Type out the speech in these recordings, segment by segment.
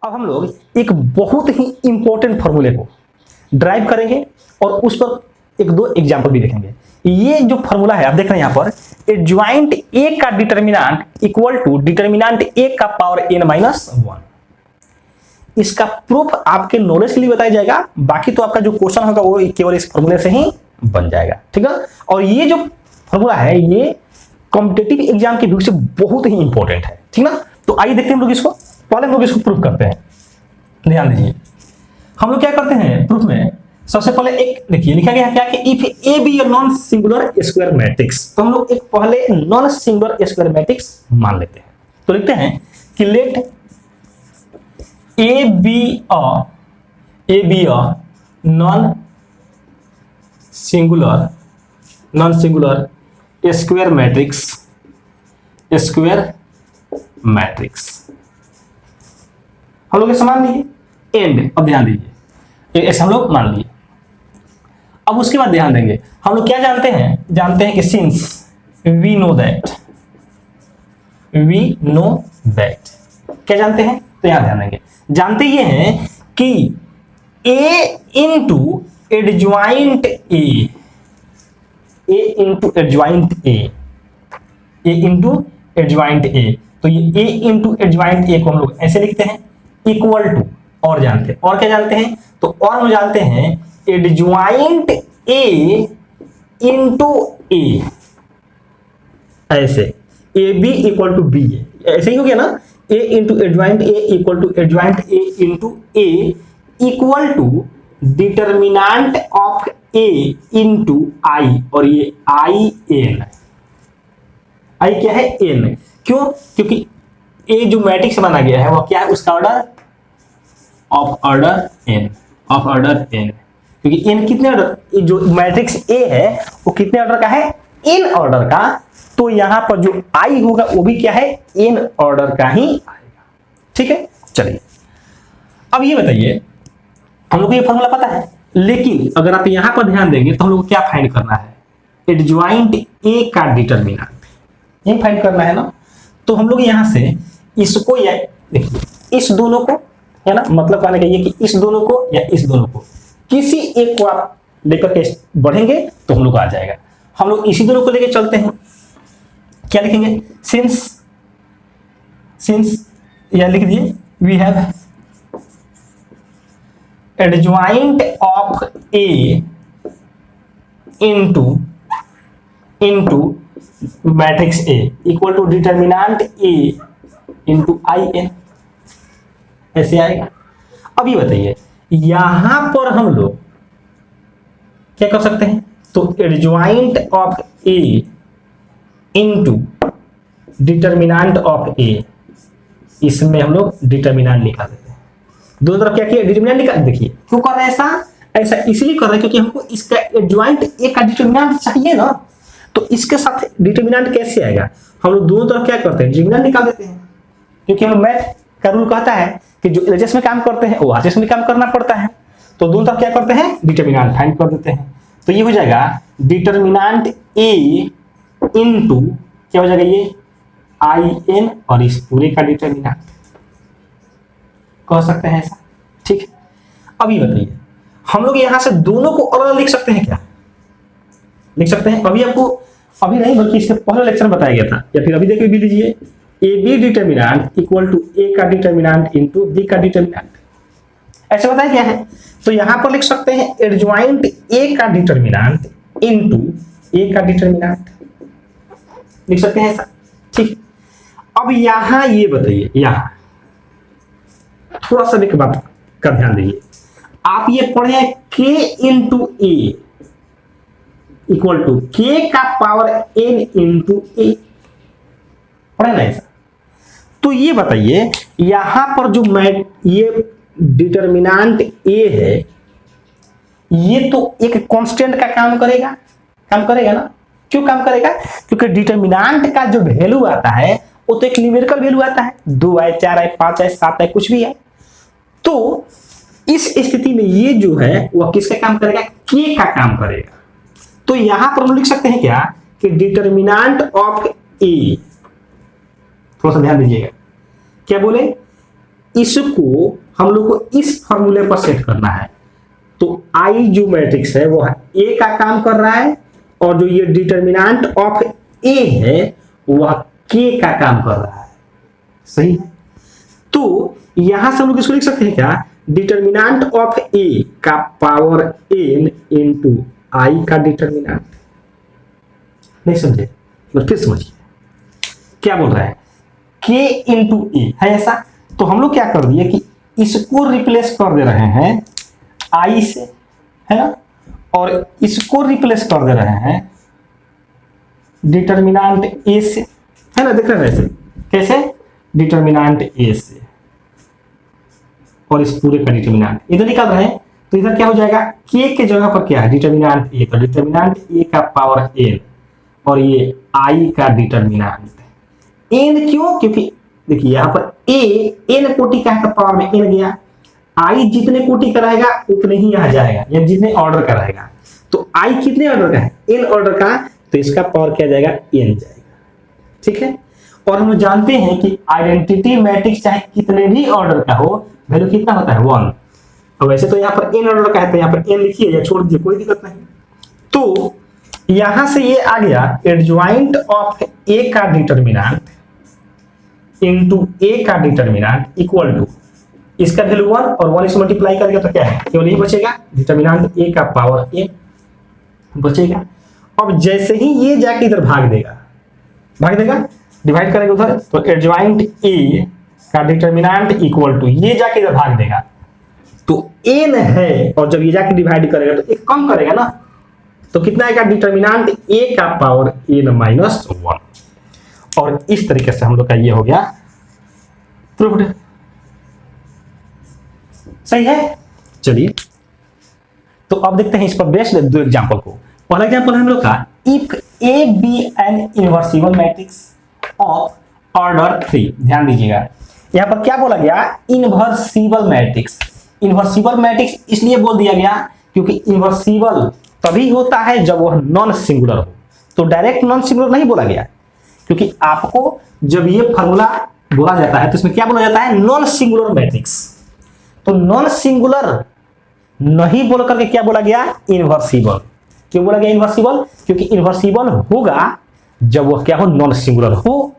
अब हम लोग एक बहुत ही इंपॉर्टेंट फॉर्मूले को ड्राइव करेंगे और उस पर एक दो एग्जाम्पल भी देखेंगे। ये जो फॉर्मूला है आप देख रहे हैं यहाँ पर, एडजॉइंट ए का डिटर्मिनेंट इक्वल टू डिटर्मिनेंट ए का पावर n-1। इसका प्रूफ आपके नॉलेज के लिए बताया जाएगा, बाकी तो आपका जो क्वेश्चन होगा वो केवल इस फॉर्मूले से ही बन जाएगा, ठीक है। और ये जो फॉर्मूला है ये कॉम्पिटिटिव एग्जाम के व्यू से बहुत ही इंपॉर्टेंट है, ठीक ना। तो आइए देखते हैं हम लोग इसको, पहले हम लोग इसको प्रूफ करते हैं। ध्यान दीजिए हम लोग क्या करते हैं प्रूफ में, सबसे पहले एक देखिए लिखा गया है क्या कि if A be a non singular square matrix, तो हम लोग एक पहले नॉन सिंगुलर स्क्वायर मैट्रिक्स मान लेते हैं। तो लिखते हैं कि let A be a non singular square matrix हम लोग ऐसा मान लिए एंड। अब ध्यान दीजिए ऐसा हम लोग मान लिए। अब उसके बाद ध्यान देंगे हम लोग क्या जानते हैं कि सिंस वी नो दैट क्या जानते हैं, तो यहां ध्यान देंगे, जानते ये हैं कि ए इंटू एडजॉइंट ए तो ये ए इंटू एडजॉइंट ए को हम लोग ऐसे लिखते हैं इक्वल टू, और जानते हैं, और क्या जानते हैं, तो और हम जानते हैं एडजॉइंट ए इंटू ए, ऐसे A B equal to B, ऐसे ही हो गया ना, A into adjoint A equal to adjoint A into A equal to determinant of A into I, और ये आई एन, आई क्या है एन, क्यों, क्योंकि ए जो मैट्रिक्स बना गया है वो क्या है, उसका ऑर्डर एन, क्योंकि एन कितने ऑर्डर, जो मैट्रिक्स ए है वो कितने ऑर्डर का है, एन ऑर्डर का, तो यहां पर जो आई होगा वो भी क्या है, एन ऑर्डर का ही आएगा, ठीक है। चलिए अब ये बताइए, हम लोग को ये फॉर्मूला पता है, लेकिन अगर आप यहां पर ध्यान देंगे तो हम लोग को क्या फाइंड करना है, एडजॉइंट ए का डिटर्मिनेंट, ये फाइंड करना है ना। तो हम लोग यहां से इसको या देखिए इस दोनों को, है ना, मतलब कहने का ये कि इस दोनों को या इस दोनों को किसी एक को आप लेकर के बढ़ेंगे तो हम लोग आ जाएगा। हम लोग इसी दोनों को लेकर चलते हैं, क्या लिखेंगे, सिंस या लिख दिए we have adjoint of A into matrix A equal to determinant A into I N, ऐसे आएगा। अब ये बताइए यहां पर हम लोग क्या कर सकते हैं, तो adjoint of A into determinant of A, इसमें हम लोग डिटर्मिनेंट निकाल देते हैं। दोनों तरफ क्या किया, डिटर्मिनेंट निकाल, देखिए क्यों कर रहे हैं ऐसा इसलिए कर रहे हैं क्योंकि हमको इसका एडजॉइंट ए का डिटर्मिनेंट चाहिए ना, तो इसके साथ डिटर्मिनेंट कैसे आएगा, हम लोग दोनों तरफ क्या करते हैं, डिटर्मिनेंट निकाल देते हैं, क्योंकि हम मैथ का रूल कहता है कि जो एलएचएस में काम करते हैं वो आरएचएस में काम करना पड़ता है, तो दोनों तरफ क्या करते हैं, डिटर्मिनेंट फाइंड कर देते हैं। तो ये हो जाएगा डिटर्मिनेंट ए इंटू क्या हो जाएगा, ये आई एन, और इस पूरे का डिटर्मिनेंट कह सकते हैं ऐसा, ठीक है। अब ये बताइए हम लोग यहां से दोनों को अलग लिख सकते हैं, क्या लिख सकते हैं, अभी आपको अभी नहीं बल्कि इसके पहले लेक्चर बताया गया था, या फिर अभी देख भी लीजिए, A B determinant equal to A का डिटर्मिनेंट इंटू बी का डिटर्मिनेंट, ऐसे बताया गया है। तो यहां पर लिख सकते हैं एडजॉइंट ए का डिटर्मिनेंट इंटू ए का डिटर्मिनेंट, लिख सकते हैं ऐसा, ठीक। अब यहां ये बताइए, यहां थोड़ा सा एक बात का ध्यान दीजिए, आप ये पढ़े के इंटू ए इक्वल टू के का पावर एन इंटू ए, पढ़े ना ऐसा। तो ये बताइए यहां पर जो ये डिटर्मिनेंट ए है ये तो एक कांस्टेंट का काम करेगा ना, क्यों काम करेगा, क्योंकि डिटर्मिनेंट का जो वैल्यू आता है वो तो एक न्यूमेरिकल वैल्यू आता है, 2 है 4 है 5 है 7 है कुछ भी है। तो इस स्थिति में ये जो है वह किसका काम करेगा, के का काम करेगा। तो यहां पर हम लिख सकते हैं क्या कि डिटर्मिनेंट ऑफ ए, थोड़ा सा ध्यान दीजिएगा, क्या बोले, इसको हम लोग को इस फॉर्मूले पर सेट करना है। तो आई जो मैट्रिक्स है वो ए का काम कर रहा है, और जो ये डिटर्मिनेंट ऑफ ए है वह के का काम कर रहा है। सही है। तो यहां से हम लोग इसको लिख सकते हैं क्या, डिटर्मिनेंट ऑफ ए का पावर एन इंटू आई का डिटर्मिनेंट। नहीं समझे, फिर समझिए क्या बोल रहा है, के इंटू ए है ऐसा। तो हम लोग क्या कर दिए कि इसको रिप्लेस कर दे रहे हैं आई से, है ना, और इसको रिप्लेस कर दे रहे हैं डिटर्मिनेंट ए से, है ना। देख रहे हैं वैसे कैसे, डिटर्मिनेंट ए से और इस पूरे का डिटर्मिनेंट इधर निकाल रहे हैं। तो इधर क्या हो जाएगा, के के जगह पर क्या है डिटर्मिनेंट ए, तो डिटर्मिनेंट ए का पावर एन और ये आई का डिटर्मिनेंट एन। क्यों, क्योंकि देखिए यहाँ पर ए एन कोटि का है तो पावर में एन गया, आई जितने कोटि का रहेगा उतने ही यहाँ जाएगा, या जितने ऑर्डर का रहेगा। तो आई कितने ऑर्डर का है, एन ऑर्डर का, तो इसका पावर क्या जाएगा, एन जाएगा। ठीक है। और हम जानते हैं कि आइडेंटिटी मैट्रिक्स चाहे कितने भी ऑर्डर का हो, वैल्यू कितना होता है, 1। और वैसे तो यहाँ पर एन ऑर्डर का है तो यहाँ पर एन लिखिए या छोड़ दीजिए, कोई दिक्कत नहीं। तो यहां से ये आ गया एडजॉइंट ऑफ ए का डिटर्मिनेंट इंटू ए का डिटर्मिनेंट इक्वल टू इसका वैल्यू 1 और 1 से मल्टीप्लाई करेगा तो क्या है, केवल यही बचेगा, डिटर्मिनेंट ए का पावर ए बचेगा। अब जैसे ही ये जाके इधर भाग देगा डिवाइड करेगा उधर, तो एडजॉइंट ए का डिटर्मिनेंट इक्वल टू ये जाके इधर भाग देगा तो एन है, और जब ये जाके डिवाइड करेगा तो एक कम करेगा ना, तो कितना आएगा, डिटर्मिनेंट ए का पावर एन माइनस 1। और इस तरीके से हम लोग का ये हो गया प्रूव्ड। सही है। चलिए तो अब देखते हैं इस पर बेस्ड दो एग्जांपल को। पहला एग्जांपल हम लोग का, if A be an invertible matrix of order 3। ध्यान दीजिएगा यहां पर क्या बोला गया, इनवर्सिबल मैट्रिक्स। इनवर्सिबल मैट्रिक्स इसलिए बोल दिया गया क्योंकि इनवर्सिबल तभी होता है जब वह नॉन सिंगुलर हो। तो डायरेक्ट नॉन सिंगुलर नहीं बोला गया, क्योंकि आपको जब ये फॉर्मूला बोला जाता है तो इसमें क्या बोला जाता है, नॉन सिंगुलर मैट्रिक्स। तो नॉन सिंगुलर नहीं बोल करके क्या बोला गया, इनवर्सिबल। क्यों बोला गया इनवर्सिबल, क्योंकि इनवर्सिबल होगा जब वह क्या हो, नॉन सिंगुलर हो।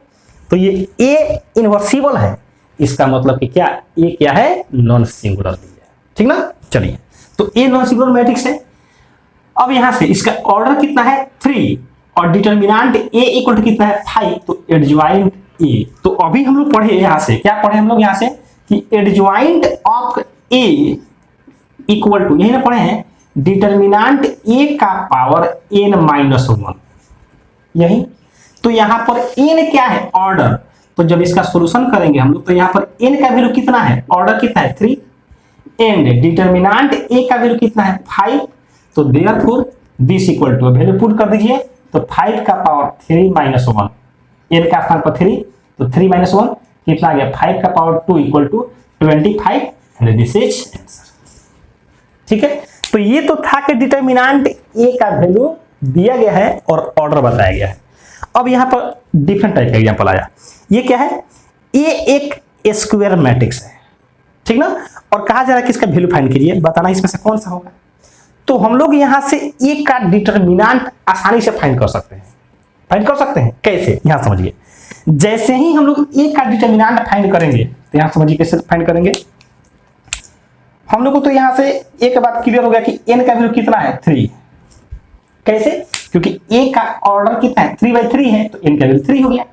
तो ये ए इनवर्सिबल है, इसका मतलब कि क्या, ए क्या है, नॉन सिंगुलर दिया है। ठीक ना। चलिए तो ए नॉन सिंगुलर मैट्रिक्स है। अब यहां से इसका ऑर्डर कितना है, 3, और डिटर्मिनेंट ए इक्वल टू कितना है, 5। तो एडजॉइंट ए, तो अभी हम लोग पढ़े यहां से, क्या पढ़े हम लोग यहां से कि adjoint of A equal to, यही ना पढ़े हैं, डिटर्मिनेंट ए का पावर एन माइनस 1। यही तो यहां पर एन क्या है, ऑर्डर। तो जब इसका सॉल्यूशन करेंगे हम लोग तो यहां पर एन का वैल्यू कितना है, ऑर्डर कितना है, 3, एंड डिटर्मिनेंट ए का वैल्यू कितना है, 5। तो therefore this equal to, value put कर दीजिए, तो 5 का पावर 3 माइनस 1, एन का स्थान पर 3, तो 3 माइनस 1 कितना आ गया, 5 का power 2 equal to 25, and this is answer. ठीक है। तो ये तो था कि डिटर्मिनेंट ए का वैल्यू दिया गया है और ऑर्डर बताया गया है। अब यहां पर डिफरेंट टाइप का एग्जांपल आया। ये क्या है, ए एक स्क्वायर मैट्रिक्स है, ठीक ना, और कहा जा रहा है कि इसका वैल्यू फाइंड कीजिए, बताना इसमें से कौन सा होगा। तो हम लोग यहां से ए का डिटर्मिनेंट आसानी से फाइंड कर सकते हैं। कैसे, यहां समझिए। जैसे ही हम लोग ए का डिटर्मिनेंट फाइंड करेंगे तो यहां समझिए कैसे फाइंड करेंगे। हम लोग को तो यहां से एक बात क्लियर हो गया कि एन का वैल्यू कितना है, 3। कैसे, क्योंकि ए का ऑर्डर कितना है, 3/3 है, तो एन का वैल्यू 3 हो गया।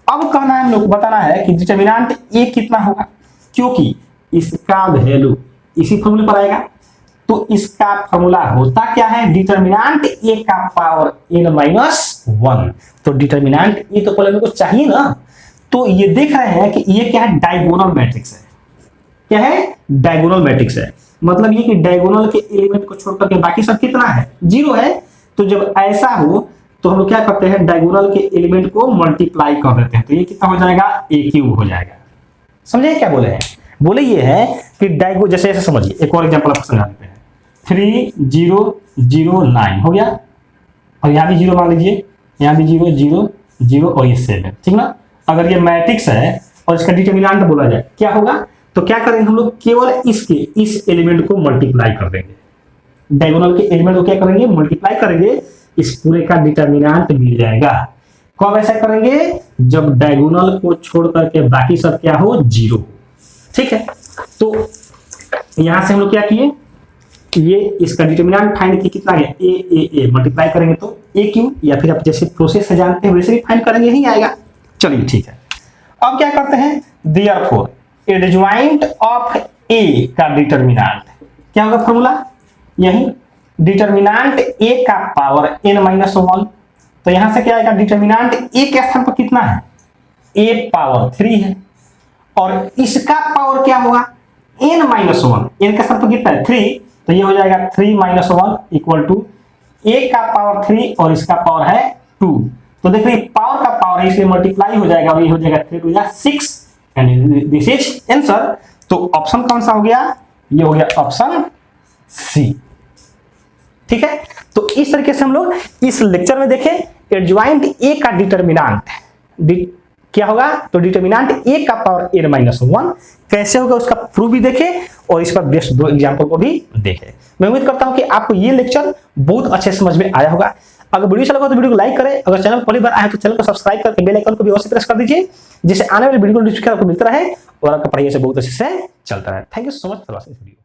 अब कहना है हम लोग बताना है कि डिटर्मिनेंट ए कितना होगा, क्योंकि इसका वैल्यू इसी फॉर्मूले पर आएगा। तो इसका फॉर्मूला होता क्या है, डिटर्मिनेंट ए का पावर एन माइनस 1। तो डिटर्मिनेंट ए तो पहले मेरे को चाहिए ना। तो ये देख रहे हैं कि ये क्या है, डायगोनल मैट्रिक्स है। क्या है, डायगोनल मैट्रिक्स है। मतलब ये कि डायगोनल के एलिमेंट को छोड़ करके बाकी सब कितना है, 0 है। तो जब ऐसा हो तो हम लोग क्या करते हैं, डायगोनल के एलिमेंट को मल्टीप्लाई कर देते हैं। तो ये कितना हो जाएगा, a³ हो जाएगा। समझे क्या बोले हैं, बोले ये है कि डायगो, जैसे ऐसे समझिए, एक और एग्जांपल आपको समझा देते हैं। 3 0 0 9 हो गया, और यहाँ भी 0 मान लीजिए, यहाँ भी 0 0 0 और ये 7, ठीक ना। अगर ये मैट्रिक्स है और इसका डिटरमिनेंट बोला जाए क्या होगा, तो क्या करेंगे हम लोग, केवल इस एलिमेंट को मल्टीप्लाई कर देंगे, डायगोनल के एलिमेंट को क्या करेंगे, मल्टीप्लाई करेंगे, इस पूरे का डिटरमिनेंट मिल जाएगा। कब ऐसा करेंगे, जब डायगोनल को छोड़ करके बाकी सब क्या हो, जीरो। ठीक है, तो यहां से हम लोग क्या किए, ये इसका डिटरमिनेंट फाइंड किया, कितना गया, ए मल्टीप्लाई करेंगे तो ए क्यू, या फिर आप जैसे प्रोसेस से जानते हैं वैसे भी फाइंड करेंगे, यही आएगा। चलिए ठीक है, अब क्या करते हैं, देयरफॉर एडजॉइंट ऑफ ए का डिटरमिनेंट क्या होगा, फॉर्मूला यही, डिटरमिनेंट ए का पावर n-1, तो यहां से क्या आएगा, डिटरमिनेंट ए के स्थान पर कितना है, a पावर 3 है, और इसका पावर क्या होगा, n-1, n का स्थान पर कितना है 3, तो ये हो जाएगा 3-1 इक्वल टू a का पावर 3 और इसका पावर है 2, तो देखिए पावर का पावर है इसलिए मल्टीप्लाई हो जाएगा, और ये हो जाएगा 3 to 6 and this is answer. तो ऑप्शन कौन सा हो गया, ये हो गया ऑप्शन सी। ठीक है, तो इस तरीके से हम लोग इस लेक्चर में देखें एडजॉइंट ए का डिटरमिनेंट क्या होगा, तो डिटरमिनेंट ए का पावर n-1 कैसे होगा उसका प्रूफ भी देखे, और इस पर बेस्ट 2 एग्जांपल को भी देखे। मैं उम्मीद करता हूं कि आपको ये लेक्चर बहुत अच्छे समझ में आया होगा। अगर वीडियो अच्छा लगा तो वीडियो को लाइक करें, अगर चैनल पहली बार आए तो चैनल को सब्सक्राइब करके बेल आइकन को भी अवश्य प्रेस कर दीजिए, जिससे आने वाले वीडियो को नोटिफिकेशन आपको मिलता रहे और आपका पढ़ाई से बहुत अच्छे से चलता रहे। Thank you so much for watching video.